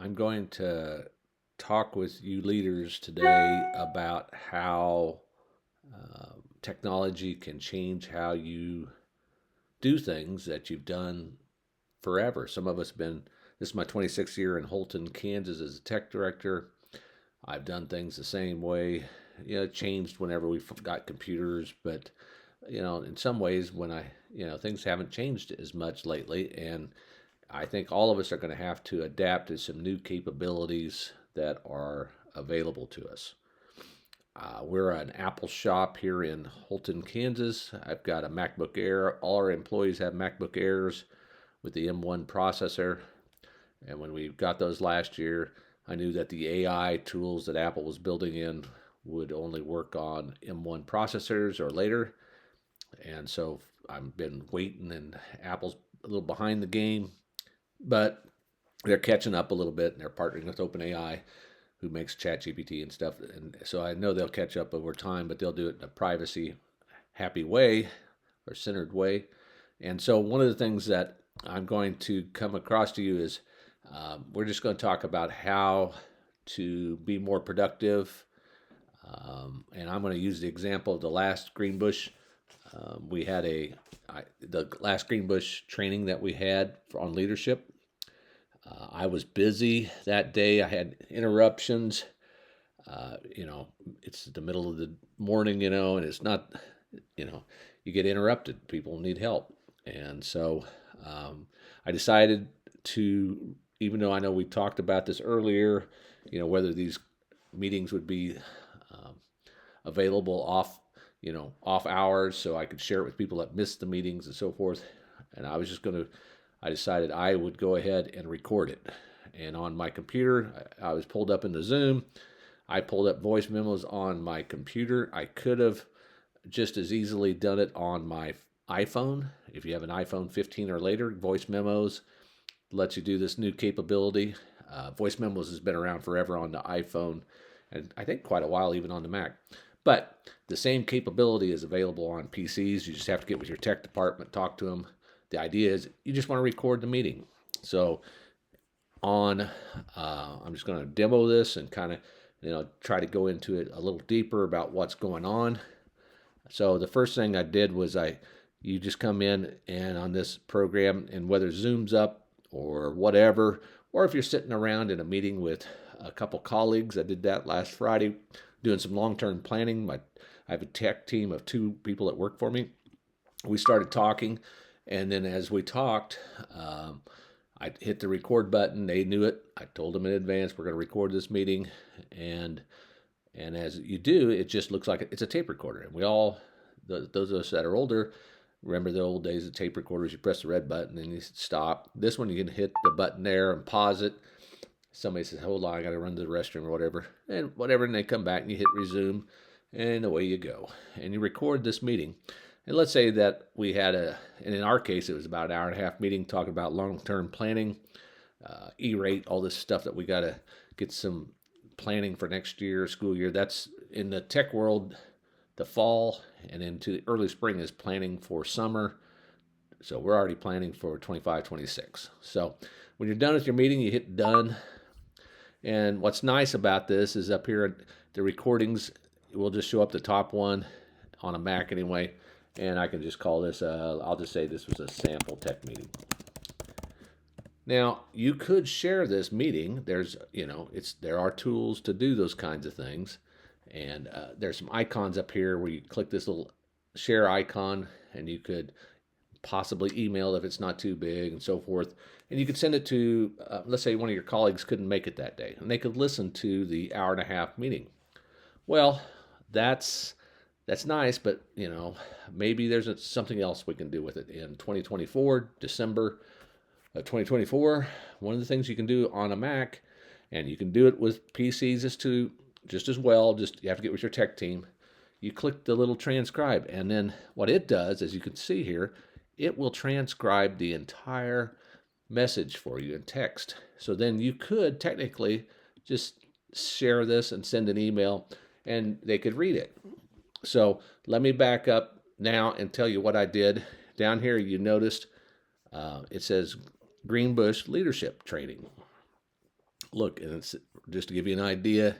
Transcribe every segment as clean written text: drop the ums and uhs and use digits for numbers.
I'm going to talk with you leaders today about how technology can change how you do things that you've done forever. Some of us have been, this is my 26th year in Holton, Kansas as a tech director. I've done things the same way. It changed whenever we got computers, but in some ways things haven't changed as much lately. And I think all of us are going to have to adapt to some new capabilities that are available to us. We're an Apple shop here in Holton, Kansas. I've got a MacBook Air. All our employees have MacBook Airs with the M1 processor. And when we got those last year, I knew that the AI tools that Apple was building in would only work on M1 processors or later. And so I've been waiting, and Apple's a little behind the game, but they're catching up a little bit, and they're partnering with OpenAI, who makes ChatGPT and stuff. And so I know they'll catch up over time, but they'll do it in a privacy happy way or centered way. And so one of the things that I'm going to come across to you is we're just going to talk about how to be more productive. And I'm going to use the example of the last Greenbush. We had the last Greenbush training that we had on leadership. I was busy that day. I had interruptions. It's the middle of the morning, and it's not, you get interrupted. People need help. And so I decided to, even though I know we talked about this earlier, whether these meetings would be available off hours so I could share it with people that missed the meetings and so forth. And I decided I would go ahead and record it. And on my computer, I was pulled up into Zoom. I pulled up Voice Memos on my computer. I could have just as easily done it on my iPhone. If you have an iPhone 15 or later, Voice Memos lets you do this new capability. Voice Memos has been around forever on the iPhone, and I think quite a while even on the Mac. But the same capability is available on PCs. You just have to get with your tech department, talk to them. The idea is you just want to record the meeting. So I'm just going to demo this and kind of, try to go into it a little deeper about what's going on. So the first thing I did was you just come in and on this program, and whether Zoom's up or whatever, or if you're sitting around in a meeting with a couple colleagues, I did that last Friday, doing some long-term planning. I have a tech team of 2 people that work for me. We started talking. And then as we talked, I hit the record button. They knew it. I told them in advance, we're going to record this meeting. And as you do, it just looks like it's a tape recorder. And we all, those of us that are older, remember the old days of tape recorders. You press the red button and you stop. This one, you can hit the button there and pause it. Somebody says, hold on, I got to run to the restroom or whatever. And they come back and you hit resume. And away you go. And you record this meeting. And let's say that we had and in our case, it was about an hour and a half meeting talking about long-term planning, E-rate, all this stuff that we got to get some planning for next year, school year. That's in the tech world, the fall and into the early spring is planning for summer. So we're already planning for 25, 26. So when you're done with your meeting, you hit done. And what's nice about this is up here, the recordings will just show up the top one on a Mac anyway. And I can just call this, I'll just say this was a sample tech meeting. Now, you could share this meeting. There are tools to do those kinds of things. And there's some icons up here where you click this little share icon, and you could possibly email if it's not too big and so forth. And you could send it to, let's say one of your colleagues couldn't make it that day, and they could listen to the hour and a half meeting. Well, that's nice, but maybe there's something else we can do with it. In 2024, December of 2024, one of the things you can do on a Mac, and you can do it with PCs just as well, you have to get with your tech team. You click the little transcribe, and then what it does, as you can see here, it will transcribe the entire message for you in text. So then you could technically just share this and send an email, and they could read it. So let me back up now and tell you what I did. Down here, you noticed it says Greenbush Leadership Training. look, and it's just to give you an idea,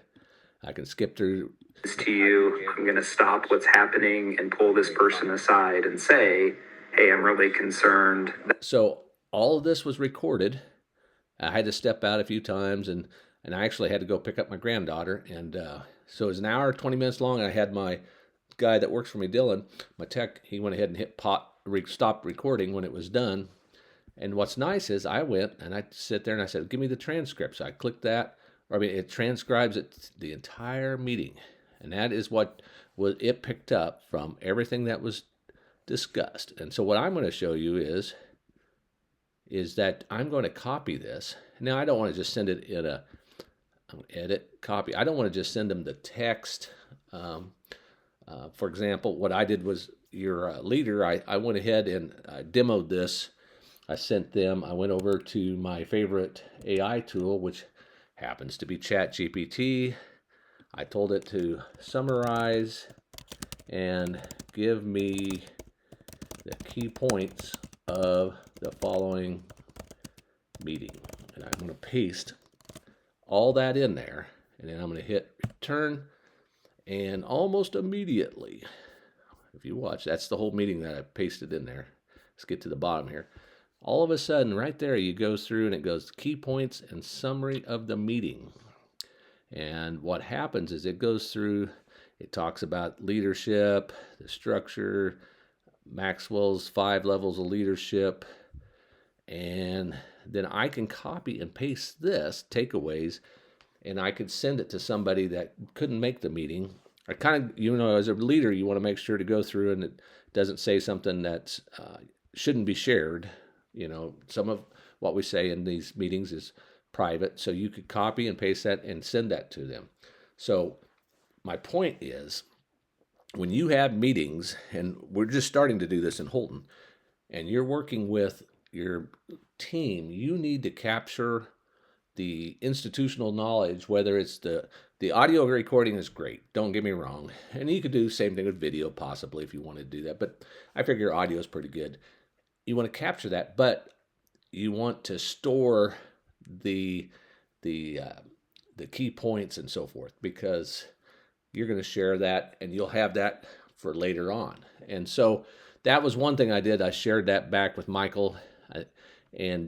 I can skip through. To you, I'm going to stop what's happening and pull this person aside and say, hey, I'm really concerned. So all of this was recorded. I had to step out a few times, and I actually had to go pick up my granddaughter. And so it was an hour, 20 minutes long. And I had my guy that works for me, Dylan, my tech, he went ahead and hit stop recording when it was done. And what's nice is I went and I sit there and I said, give me the transcript. So I clicked that. It transcribes it, the entire meeting. And that is what it picked up from everything that was discussed. And so what I'm going to show you is that I'm going to copy this. Now, I don't want to just send it in a edit, copy. I don't want to just send them the text. For example, what I did was your leader, I went ahead and I demoed this. I went over to my favorite AI tool, which happens to be ChatGPT. I told it to summarize and give me the key points of the following meeting. And I'm going to paste all that in there, and then I'm going to hit return, and almost immediately, if you watch, that's the whole meeting that I pasted in there. Let's get to the bottom here. All of a sudden, right there, you go through and it goes key points and summary of the meeting. And what happens is it goes through, it talks about leadership, the structure, Maxwell's 5 levels of leadership, and then I can copy and paste this takeaways, and I could send it to somebody that couldn't make the meeting. I kind of, as a leader, you want to make sure to go through and it doesn't say something that shouldn't be shared. Some of what we say in these meetings is private, so you could copy and paste that and send that to them. So my point is, when you have meetings, and we're just starting to do this in Holton, and you're working with your team, you need to capture the institutional knowledge, whether it's the audio recording is great, don't get me wrong. And you could do the same thing with video possibly if you want to do that, but I figure audio is pretty good. You want to capture that, but you want to store the key points and so forth, because you're going to share that and you'll have that for later on. And so that was one thing I did. I shared that back with Michael, and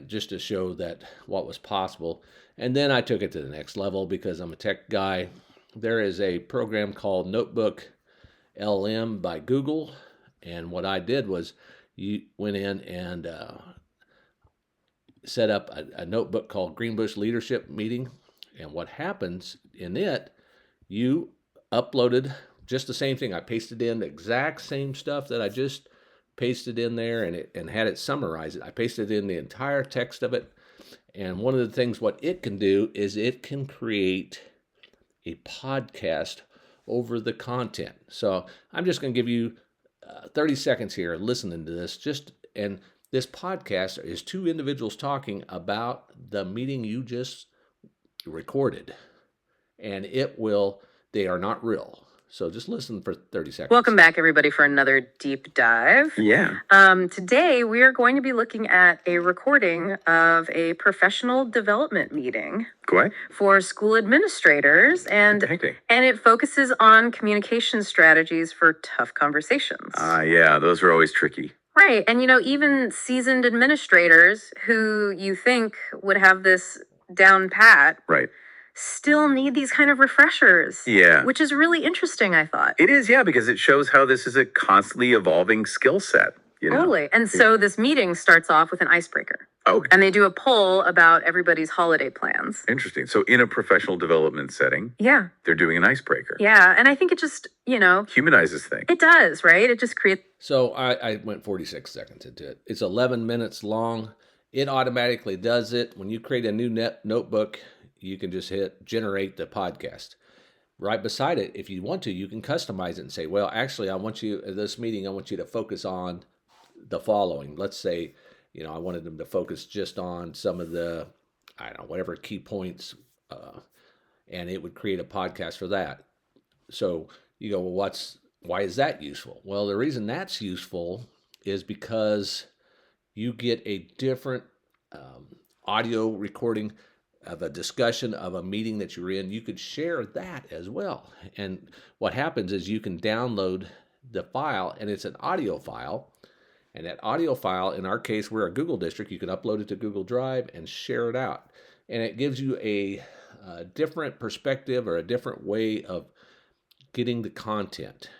just to show that what was possible. And then I took it to the next level because I'm a tech guy. There is a program called NotebookLM by Google. And what I did was you went in and set up a notebook called Greenbush Leadership Meeting. And what happens in it, you uploaded just the same thing. I pasted in the exact same stuff that I just pasted in there and had it summarize it. I pasted in the entire text of it. And one of the things what it can do is it can create a podcast over the content. So I'm just going to give you 30 seconds here listening to this. And this podcast is 2 individuals talking about the meeting you just recorded. And they are not real. So just listen for 30 seconds. Welcome back, everybody, for another deep dive. Yeah. Today, we are going to be looking at a recording of a professional development meeting for school administrators, and it focuses on communication strategies for tough conversations. Yeah, those are always tricky. Right. And, even seasoned administrators who you think would have this down pat. Right. Still need these kind of refreshers. Yeah. Which is really interesting, I thought. It is, yeah, because it shows how this is a constantly evolving skill set. Totally. And so this meeting starts off with an icebreaker. Oh. And they do a poll about everybody's holiday plans. Interesting. So in a professional development setting, yeah, they're doing an icebreaker. Yeah. And I think it just, humanizes things. It does, right? It just creates. So I went 46 seconds into it. It's 11 minutes long. It automatically does it. When you create a new notebook, you can just hit generate the podcast. Right beside it, if you want to, you can customize it and say, well, actually, I want you to focus on the following. Let's say, I wanted them to focus just on some of the, whatever key points, and it would create a podcast for that. So you go, well, why is that useful? Well, the reason that's useful is because you get a different audio recording of a discussion of a meeting that you're in, you could share that as well. And what happens is you can download the file, and it's an audio file. And that audio file, in our case, we're a Google district, you can upload it to Google Drive and share it out. And it gives you a different perspective or a different way of getting the content.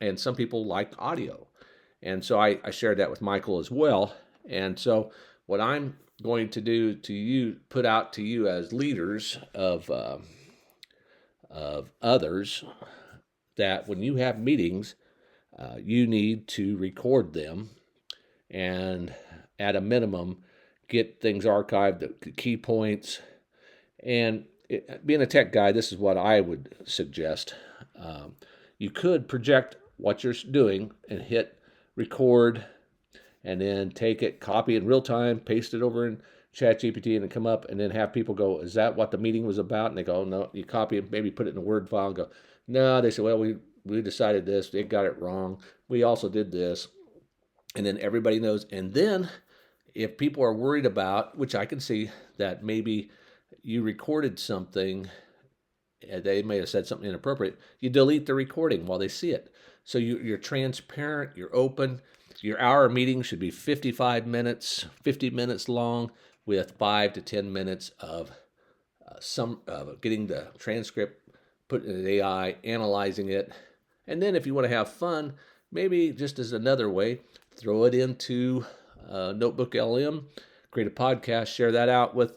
And some people like audio. And so I shared that with Michael as well. And so what I'm going to do to you, put out to you as leaders of others, that when you have meetings, you need to record them and at a minimum get things archived, the key points. And being a tech guy, this is what I would suggest. You could project what you're doing and hit record, and then take it, copy in real time, paste it over in ChatGPT, and then come up and then have people go, is that what the meeting was about? And they go, no. You copy it, maybe put it in a Word file and go, no. They say, well, we decided this. They got it wrong. We also did this. And then everybody knows. And then if people are worried about, which I can see that maybe you recorded something, they may have said something inappropriate, you delete the recording while they see it. So you're transparent, you're open. Your hour meeting should be 55 minutes, 50 minutes long, with 5 to 10 minutes of getting the transcript, put in an AI, analyzing it. And then if you want to have fun, maybe just as another way, throw it into NotebookLM, create a podcast, share that out with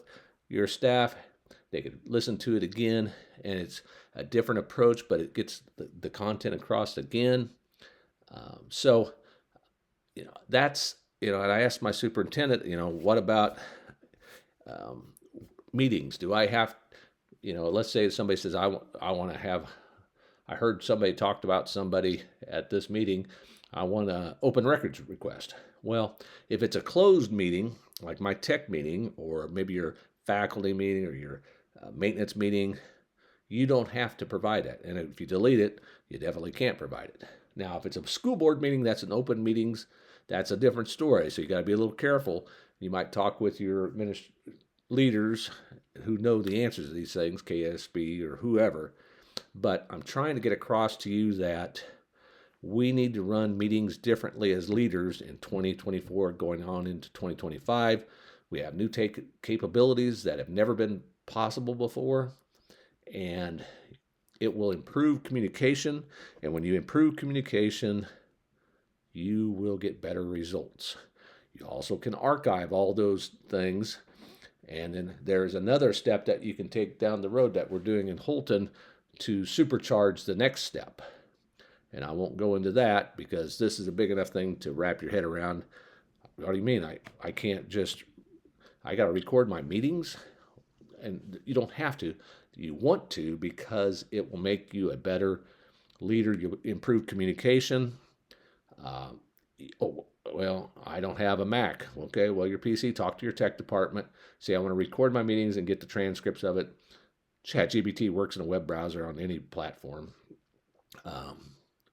your staff. They could listen to it again, and it's a different approach, but it gets the content across again. So that's, and I asked my superintendent, what about meetings? Do I have, let's say somebody says, I want to have, I heard somebody talked about somebody at this meeting, I want an open records request. Well, if it's a closed meeting, like my tech meeting, or maybe your faculty meeting or your maintenance meeting, you don't have to provide it. And if you delete it, you definitely can't provide it. Now, if it's a school board meeting, that's an open meetings, that's a different story. So you got to be a little careful. You might talk with your leaders who know the answers to these things, KSB or whoever. But I'm trying to get across to you that we need to run meetings differently as leaders in 2024 going on into 2025. We have new capabilities that have never been possible before, and it will improve communication. And when you improve communication, you will get better results. You also can archive all those things. And then there's another step that you can take down the road that we're doing in Holton to supercharge the next step. And I won't go into that because this is a big enough thing to wrap your head around. What do you mean? I can't just, I got to record my meetings? And you don't have to. You want to, because it will make you a better leader. You improve communication. Well, I don't have a Mac. Okay, well, your PC, talk to your tech department. Say, I want to record my meetings and get the transcripts of it. ChatGPT works in a web browser on any platform.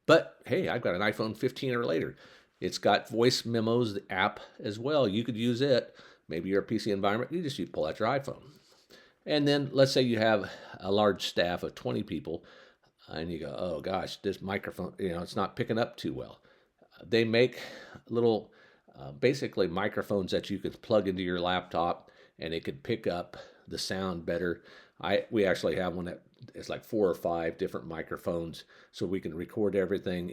But hey, I've got an iPhone 15 or later. It's got Voice Memos, the app as well. You could use it. Maybe your PC environment, you just pull out your iPhone. And then let's say you have a large staff of 20 people, and you go, oh gosh, this microphone, it's not picking up too well. They make little, basically microphones that you could plug into your laptop, and it could pick up the sound better. We actually have one that is like 4 or 5 different microphones, so we can record everything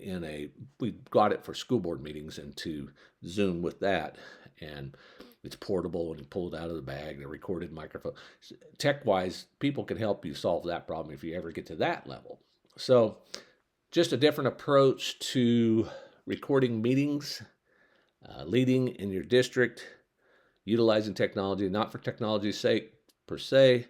we got it for school board meetings and to Zoom with that, and it's portable and you pull it out of the bag, the recorded microphone. Tech-wise, people can help you solve that problem if you ever get to that level. So just a different approach to recording meetings, leading in your district, utilizing technology, not for technology's sake per se,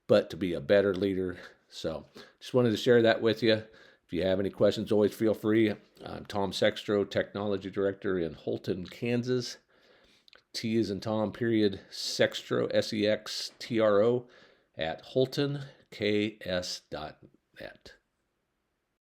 but to be a better leader. So just wanted to share that with you. If you have any questions, always feel free. I'm Tom Sextro, Technology Director in Holton, Kansas. T is in Tom, period, Sextro, SEXTRO, at holtonks.net.